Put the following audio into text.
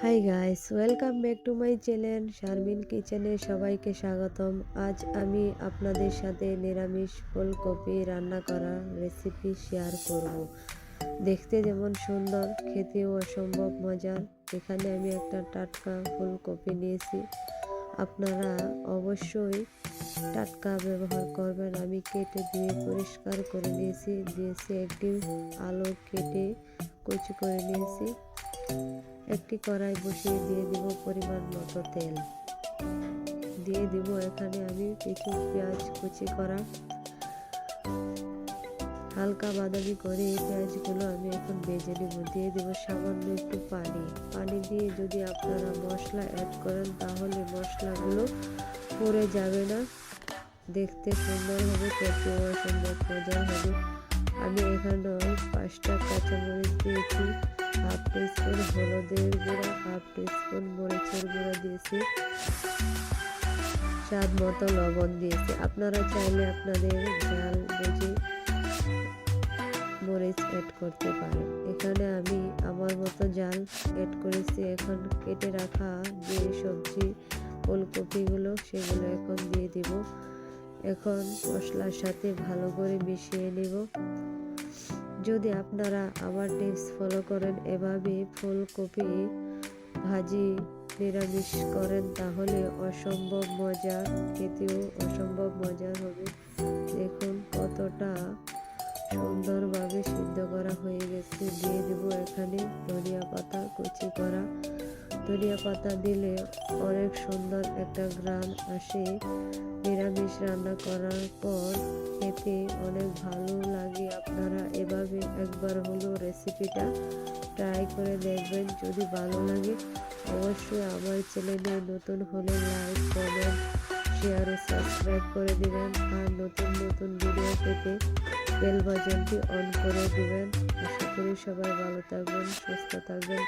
Hi guys, welcome back to my channel Sharmin কিচেনে সবাইকে স্বাগতম। আজ আমি আপনাদের সাথে নিরামিষ ফুলকপি রান্না করার রেসিপি শেয়ার করব। দেখতে যেমন সুন্দর, খেতেও অসম্ভব মজার। এখানে আমি একটা টাটকা ফুলকপি নিয়েছি, আপনারা অবশ্যই টাটকা ব্যবহার করবেন। আমি কেটে ধুয়ে পরিষ্কার করে দিয়েছি একটি আলু কেটে কুচি করে নিয়েছি। একটি কড়াই বসিয়ে দিয়ে দিব পরিমাণ মতো তেল, দিয়ে দিব এখানে আমি কিছু পেঁয়াজ কুচি করা, হালকা বাদামি করে এই পেঁয়াজগুলো আমি এখন ভেজে নেব। দিয়ে দেব সামান্য একটু পানি দিয়ে যদি আপনারা মশলা অ্যাড করেন তাহলে মশলাগুলো পড়ে যাবে না, দেখতে সুন্দর হবে, খেতেও অসম্ভব মজার হবে। আমি এখানে 5টা কাঁচামরিচ দিয়েছি, হাফ টিস্পুন হলুদের গুঁড়া, হাফ টিস্পুন মরিচের গুঁড়া দিয়েছি, স্বাদ মতো লবণ দিয়েছি। আপনারা চাইলে আপনাদের ঝাল বুঝে মরিচ অ্যাড করতে পারেন। এখানে আমি আমার মতো ঝাল অ্যাড করেছি। এখন কেটে রাখা যে সবজি ফুলকপিগুলো সেগুলো এখন দিয়ে দিব। এখন মশলার সাথে ভালো করে মিশিয়ে নেব। যদি আপনারা আমার টিপস ফলো করেন, এভাবে ফুলকপি ভাজি নিরামিষ করেন তাহলে অসম্ভব মজার, খেতেও অসম্ভব মজার হবে। দেখুন কতটা সুন্দরভাবে সিদ্ধ করা হয়ে গেছে। দিয়ে দেব এখানে ধনিয়া পাতা কুচি করা। ধনিয়া পাতা দিলে অনেক সুন্দর একটা ঘ্রাণ আসে। নিরামিষ রান্না করার পর খেতে অনেক ভালো লাগে। আপনারা এভাবে একবার হলো রেসিপিটা ট্রাই করে দেখবেন। যদি ভালো লাগে অবশ্যই আমার চ্যানেলে নতুন হলে লাইক, কমেন্ট, শেয়ার ও সাবস্ক্রাইব করে দিবেন। আর নতুন নতুন ভিডিও পেতে বেল বাটনটি অন করে দিবেন। আশা করি সবাই ভালো থাকবেন, সুস্থ থাকবেন।